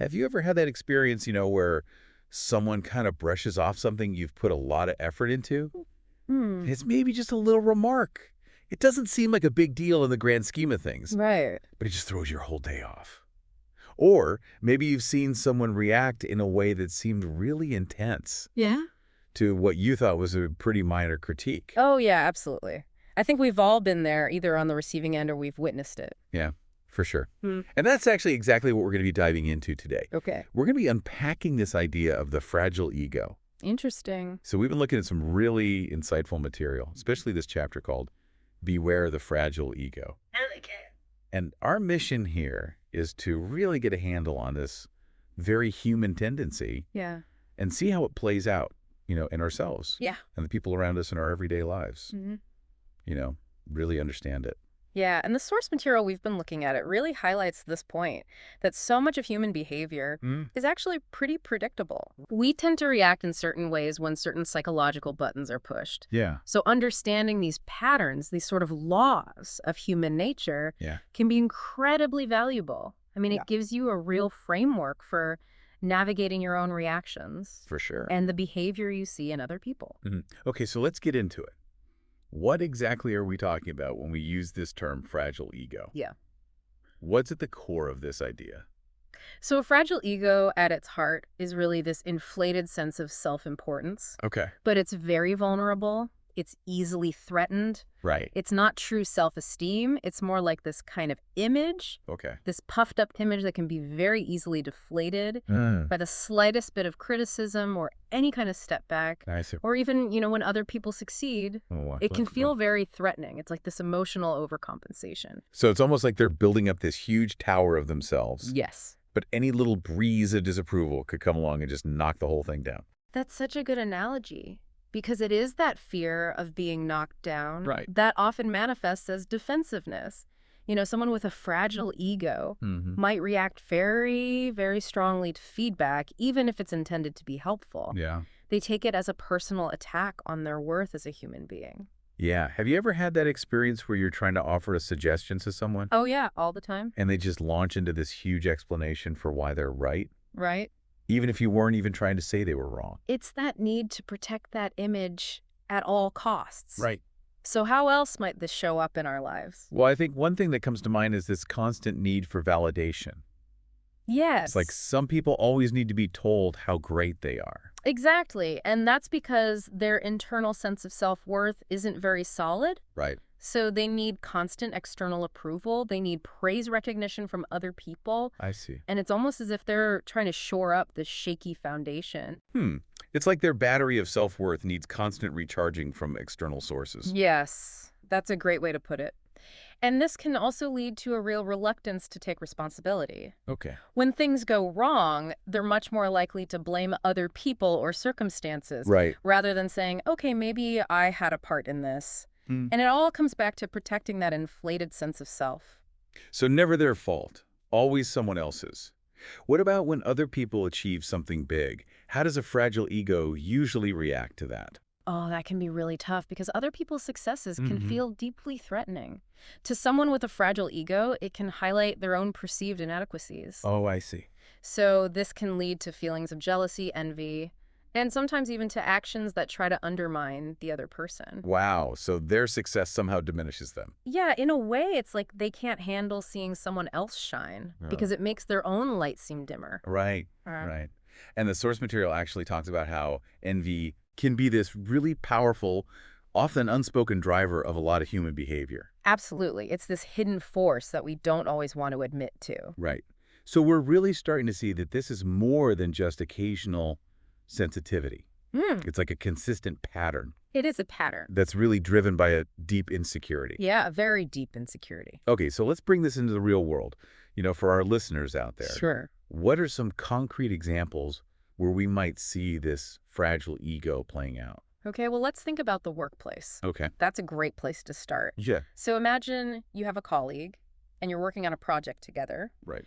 Have you ever had that experience, where someone kind of brushes off something you've put a lot of effort into? Hmm. It's maybe just a little remark. It doesn't seem like a big deal in the grand scheme of things, Right. but it just throws your whole day off. Or maybe you've seen someone react in a way that seemed really intense Yeah. to what you thought was a pretty minor critique. Oh, yeah, absolutely. I think we've all been there, either on the receiving end or we've witnessed it. Yeah, for sure. Hmm. And that's actually exactly what we're going to be diving into today. Okay. We're going to be unpacking this idea of the fragile ego. Interesting. So we've been looking at some really insightful material, especially this chapter called Beware the Fragile Ego. And our mission here is to really get a handle on this very human tendency Yeah. and see how it plays out, in ourselves Yeah. and the people around us in our everyday lives, Hmm. really understand it. Yeah, and the source material we've been looking at, it really highlights this point, that so much of human behavior Mm. is actually pretty predictable. We tend to react in certain ways when certain psychological buttons are pushed. Yeah. So understanding these patterns, these sort of laws of human nature, Yeah. can be incredibly valuable. I mean, Yeah. it gives you a real framework for navigating your own reactions For sure. and the behavior you see in other people. Okay, so let's get into it. What exactly are we talking about when we use this term fragile ego? Yeah. What's at the core of this idea? So a fragile ego at its heart is really this inflated sense of self-importance, Okay. but it's very vulnerable. It's easily threatened. Right. It's not true self-esteem. It's more like this kind of image, Okay. this puffed up image that can be very easily deflated by the slightest bit of criticism or any kind of step back. I see. Or even, when other people succeed, it can feel very threatening. It's like this emotional overcompensation. So it's almost like they're building up this huge tower of themselves, Yes. but any little breeze of disapproval could come along and just knock the whole thing down. That's such a good analogy. Because it is that fear of being knocked down Right. that often manifests as defensiveness. Someone with a fragile ego might react very, very strongly to feedback, even if it's intended to be helpful. Yeah. They take it as a personal attack on their worth as a human being. Yeah. Have you ever had that experience where you're trying to offer a suggestion to someone Oh, yeah, all the time. and they just launch into this huge explanation for why they're right, Right? even if you weren't even trying to say they were wrong? It's that need to protect that image at all costs. Right. So how else might this show up in our lives? Well, I think one thing that comes to mind is this constant need for validation. Yes. It's like some people always need to be told how great they are. Exactly. And that's because their internal sense of self-worth isn't very solid. Right. So they need constant external approval. They need praise recognition from other people. I see. And it's almost as if they're trying to shore up this shaky foundation. It's like their battery of self-worth needs constant recharging from external sources. Yes, that's a great way to put it. And this can also lead to a real reluctance to take responsibility. Okay. When things go wrong, they're much more likely to blame other people or circumstances Right. rather than saying, okay, maybe I had a part in this. Mm. And it all comes back to protecting that inflated sense of self. So never their fault, always someone else's. What about when other people achieve something big? How does a fragile ego usually react to that? Oh, that can be really tough because other people's successes can feel deeply threatening. To someone with a fragile ego, it can highlight their own perceived inadequacies. Oh, I see. So this can lead to feelings of jealousy, envy, and sometimes even to actions that try to undermine the other person. Wow, so their success somehow diminishes them. Yeah, in a way, it's like they can't handle seeing someone else shine because it makes their own light seem dimmer. Right, right. And the source material actually talks about how envy can be this really powerful, often unspoken driver of a lot of human behavior. Absolutely. It's this hidden force that we don't always want to admit to. Right. So we're really starting to see that this is more than just occasional sensitivity. It's like a consistent pattern It is a pattern. that's really driven by a deep insecurity. Yeah, a very deep insecurity. Okay, so let's bring this into the real world, for our listeners out there. Sure. What are some concrete examples where we might see this fragile ego playing out? Okay, well, let's think about the workplace. Okay. That's a great place to start. Yeah. So imagine you have a colleague and you're working on a project together Right.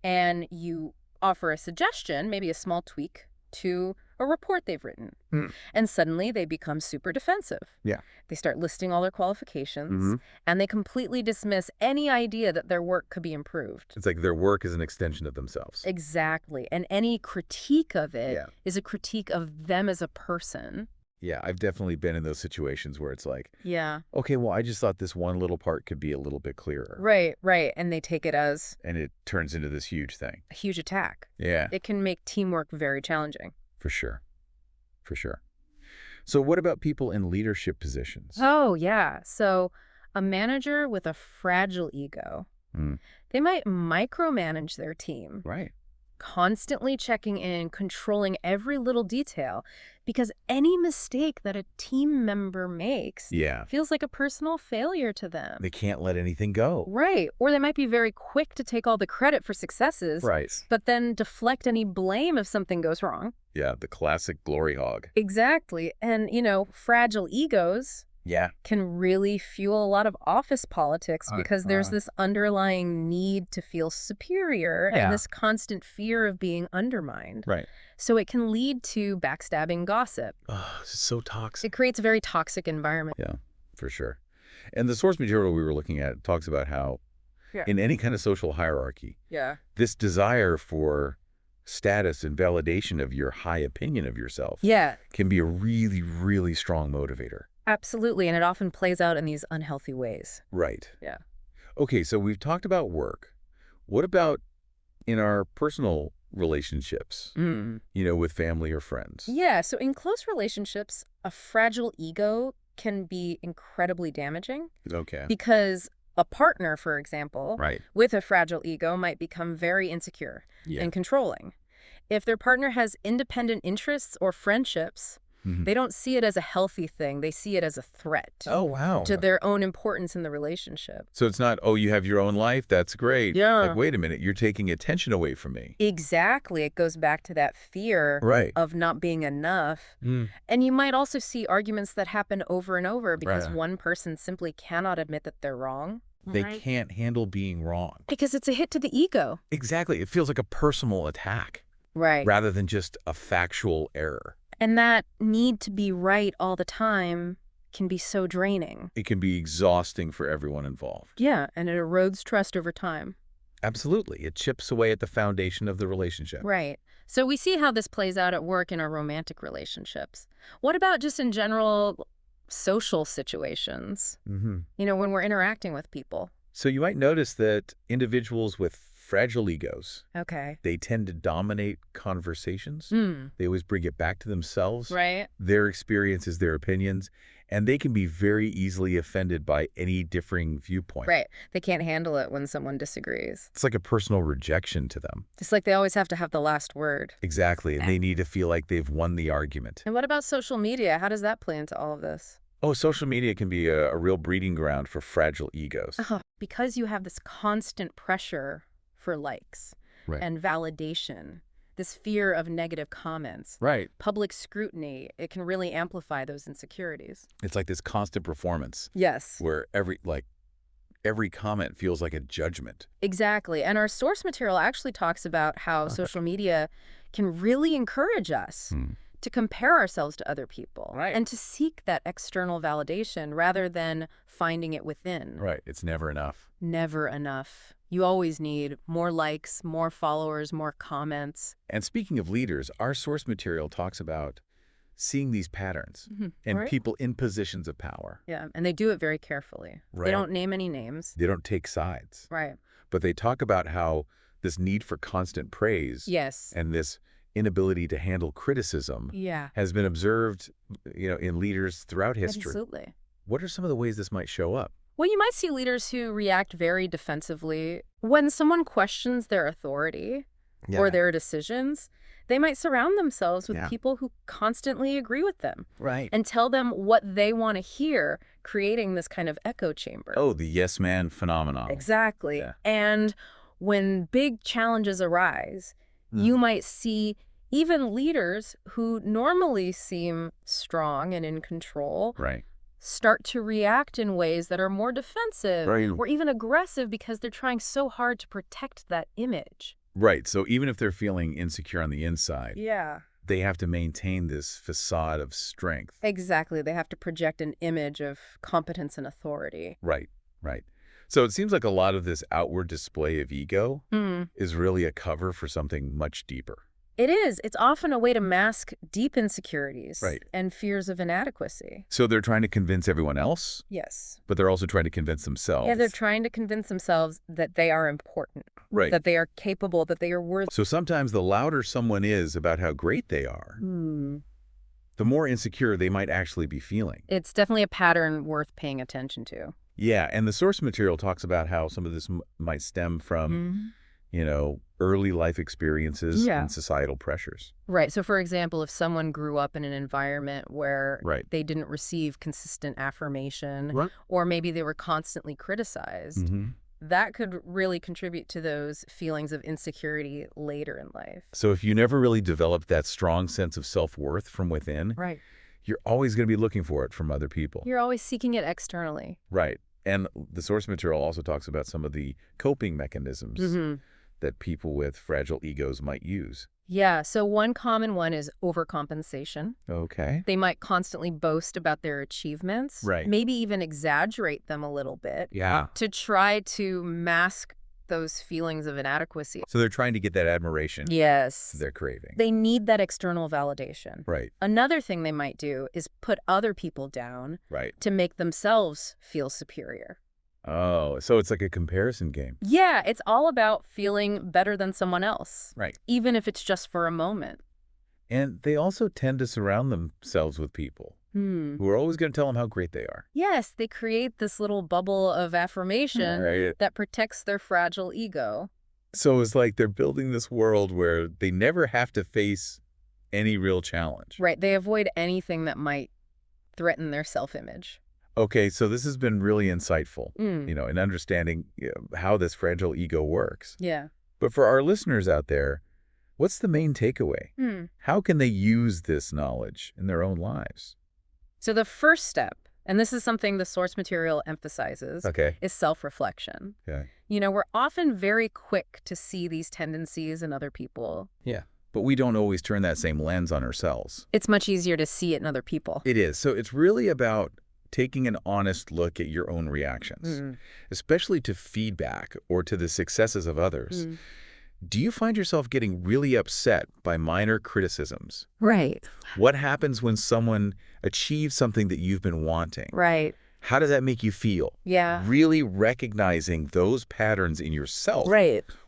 and you offer a suggestion, maybe a small tweak, to a report they've written. Hmm. And suddenly they become super defensive. Yeah. They start listing all their qualifications, and they completely dismiss any idea that their work could be improved. It's like their work is an extension of themselves. Exactly. And any critique of it Yeah. is a critique of them as a person. Yeah, I've definitely been in those situations where it's like, Yeah. okay, well, I just thought this one little part could be a little bit clearer. Right, right. And they take it as And it turns into this huge thing. a huge attack. Yeah, It can make teamwork very challenging. for sure. For sure. So what about people in leadership positions? Oh, yeah. So a manager with a fragile ego, Mm. they might micromanage their team, Right. constantly checking in, controlling every little detail, because any mistake that a team member makes Yeah. feels like a personal failure to them. They can't let anything go. Right. Or they might be very quick to take all the credit for successes, Right. but then deflect any blame if something goes wrong. Yeah, the classic glory hog. Exactly. And, fragile egos Yeah. can really fuel a lot of office politics because there's this underlying need to feel superior Yeah. and this constant fear of being undermined. Right. So it can lead to backstabbing gossip. Oh, it's so toxic. It creates a very toxic environment. Yeah, for sure. And the source material we were looking at talks about how Yeah. in any kind of social hierarchy, Yeah. this desire for status and validation of your high opinion of yourself Yeah, can be a really, really strong motivator. absolutely. And it often plays out in these unhealthy ways. Right. Yeah. Okay, so we've talked about work. What about in our personal relationships, with family or friends? Yeah, so in close relationships, a fragile ego can be incredibly damaging Okay. because a partner, for example, Right. with a fragile ego might become very insecure Yeah. and controlling. If their partner has independent interests or friendships, Mhm. they don't see it as a healthy thing. They see it as a threat Oh, wow. to their own importance in the relationship. So it's not, oh, you have your own life? That's great. Yeah. Like, wait a minute, you're taking attention away from me. Exactly. It goes back to that fear Right. of not being enough. Mm. And you might also see arguments that happen over and over because Right. one person simply cannot admit that they're wrong. They Right. can't handle being wrong. Because it's a hit to the ego. Exactly. It feels like a personal attack Right. rather than just a factual error. And that need to be right all the time can be so draining. It can be exhausting for everyone involved. Yeah, and it erodes trust over time. Absolutely. It chips away at the foundation of the relationship. Right. So we see how this plays out at work in our romantic relationships. What about just in general social situations? Mm-hmm. When we're interacting with people. So you might notice that individuals with fragile egos, Okay. they tend to dominate conversations. They always bring it back to themselves. Right. Their experiences, their opinions, and they can be very easily offended by any differing viewpoint. Right. They can't handle it when someone disagrees. It's like a personal rejection to them. It's like they always have to have the last word. Exactly, and they need to feel like they've won the argument. And what about social media? How does that play into all of this? Oh, social media can be a real breeding ground for fragile egos. Because you have this constant pressure for likes Right. and validation, this fear of negative comments, Right. public scrutiny, it can really amplify those insecurities. It's like this constant performance Yes, where every comment feels like a judgment. exactly. And our source material actually talks about how social media can really encourage us to compare ourselves to other people Right. and to seek that external validation rather than finding it within. Right. It's never enough. Never enough. You always need more likes, more followers, more comments. And speaking of leaders, our source material talks about seeing these patterns and Right. people in positions of power. Yeah, and they do it very carefully. Right. They don't name any names. They don't take sides, Right. but they talk about how this need for constant praise Yes. and this inability to handle criticism Yeah. has been observed, in leaders throughout history. Absolutely. What are some of the ways this might show up? Well, you might see leaders who react very defensively. When someone questions their authority or their decisions, they might surround themselves with Yeah. people who constantly agree with them Right. and tell them what they want to hear, creating this kind of echo chamber. Oh, the yes man phenomenon. Exactly. Yeah. And when big challenges arise, you might see even leaders who normally seem strong and in control Right. start to react in ways that are more defensive Right. or even aggressive because they're trying so hard to protect that image. Right. So even if they're feeling insecure on the inside, Yeah. they have to maintain this facade of strength. Exactly. They have to project an image of competence and authority. Right, right. So it seems like a lot of this outward display of ego is really a cover for something much deeper. It is. It's often a way to mask deep insecurities Right. and fears of inadequacy. So they're trying to convince everyone else, Yes. but they're also trying to convince themselves. Yeah, they're trying to convince themselves that they are important, Right. that they are capable, that they are worthy. So sometimes the louder someone is about how great they are, the more insecure they might actually be feeling. It's definitely a pattern worth paying attention to. Yeah, and the source material talks about how some of this might stem from, early life experiences and societal pressures. Right. So, for example, if someone grew up in an environment where they didn't receive consistent affirmation, or maybe they were constantly criticized, that could really contribute to those feelings of insecurity later in life. So if you never really developed that strong sense of self-worth from within, you're always going to be looking for it from other people. You're always seeking it externally. Right. And the source material also talks about some of the coping mechanisms that people with fragile egos might use. Yeah, so one common one is overcompensation. Okay. They might constantly boast about their achievements, maybe even exaggerate them a little bit, to try to mask those feelings of inadequacy. So they're trying to get that admiration. Yes. They're craving. They need that external validation. Right. Another thing they might do is put other people down to make themselves feel superior. Oh, so it's like a comparison game. Yeah, it's all about feeling better than someone else. Right. Even if it's just for a moment. And they also tend to surround themselves with people who are always going to tell them how great they are. Yes, they create this little bubble of affirmation that protects their fragile ego. So it's like they're building this world where they never have to face any real challenge. Right. They avoid anything that might threaten their self-image. Okay, so this has been really insightful, in understanding how this fragile ego works. Yeah. But for our listeners out there, what's the main takeaway? How can they use this knowledge in their own lives? So the first step, and this is something the source material emphasizes, is self-reflection. Okay. We're often very quick to see these tendencies in other people. Yeah. But we don't always turn that same lens on ourselves. It's much easier to see it in other people. It is. So it's really about taking an honest look at your own reactions, especially to feedback or to the successes of others. Do you find yourself getting really upset by minor criticisms? Right. What happens when someone achieves something that you've been wanting? Right. How does that make you feel? Yeah. Really recognizing those patterns in yourself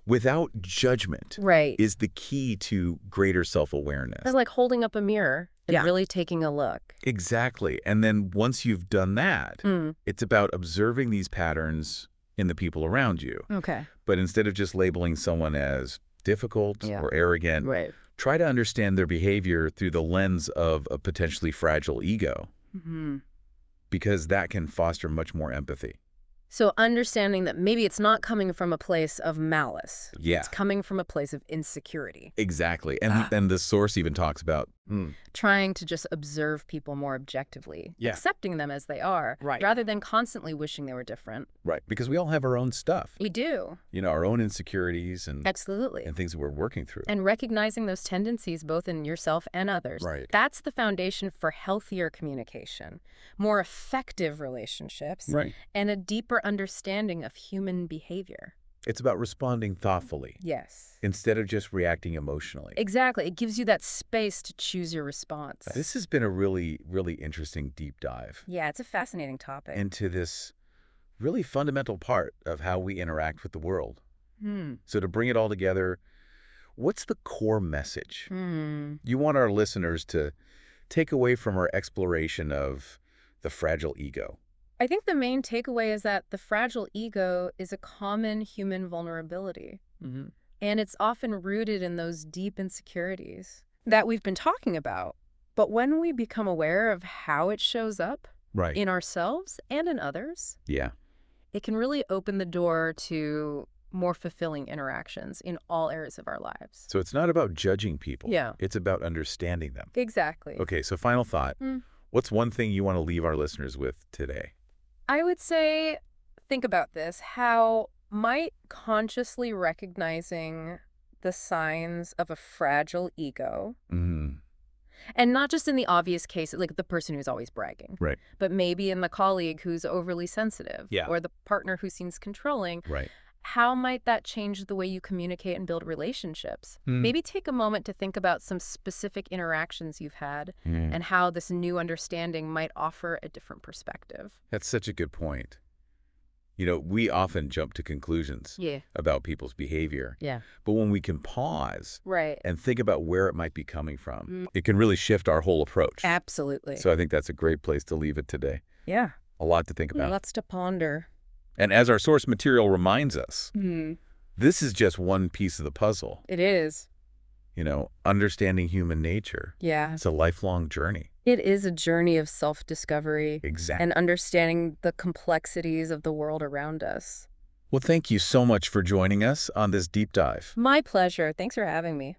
without judgment is the key to greater self-awareness. It's like holding up a mirror and really taking a look. Exactly. And then once you've done that, it's about observing these patterns in the people around you. Okay. But instead of just labeling someone as difficult or arrogant, try to understand their behavior through the lens of a potentially fragile ego. Because that can foster much more empathy. So understanding that maybe it's not coming from a place of malice. Yeah. It's coming from a place of insecurity. Exactly. And then the source even talks about trying to just observe people more objectively, accepting them as they are, rather than constantly wishing they were different. Right. Because we all have our own stuff. We do. Our own insecurities and absolutely, and things that we're working through. And recognizing those tendencies both in yourself and others. Right. That's the foundation for healthier communication, more effective relationships, and a deeper understanding of human behavior. It's about responding thoughtfully. Yes. Instead of just reacting emotionally. Exactly. It gives you that space to choose your response. This has been a really, really interesting deep dive. Yeah, it's a fascinating topic. Into this really fundamental part of how we interact with the world. So to bring it all together, what's the core message you want our listeners to take away from our exploration of the fragile ego? I think the main takeaway is that the fragile ego is a common human vulnerability. And it's often rooted in those deep insecurities that we've been talking about. But when we become aware of how it shows up in ourselves and in others, it can really open the door to more fulfilling interactions in all areas of our lives. So it's not about judging people. It's about understanding them. Exactly. Okay, so final thought. What's one thing you want to leave our listeners with today? I would say, think about this. How might consciously recognizing the signs of a fragile ego And not just in the obvious case, like the person who's always bragging. Right. But maybe in the colleague who's overly sensitive. Yeah. Or the partner who seems controlling. Right. How might that change the way you communicate and build relationships? Maybe take a moment to think about some specific interactions you've had and how this new understanding might offer a different perspective. That's such a good point. You know, we often jump to conclusions about people's behavior. Yeah. But when we can pause Right. and think about where it might be coming from, it can really shift our whole approach. Absolutely. So I think that's a great place to leave it today. Yeah. A lot to think about. Lots to ponder. And as our source material reminds us, this is just one piece of the puzzle. It is. You know, understanding human nature. Yeah. It's a lifelong journey. It is a journey of self-discovery. Exactly. And understanding the complexities of the world around us. Well, thank you so much for joining us on this deep dive. My pleasure. Thanks for having me.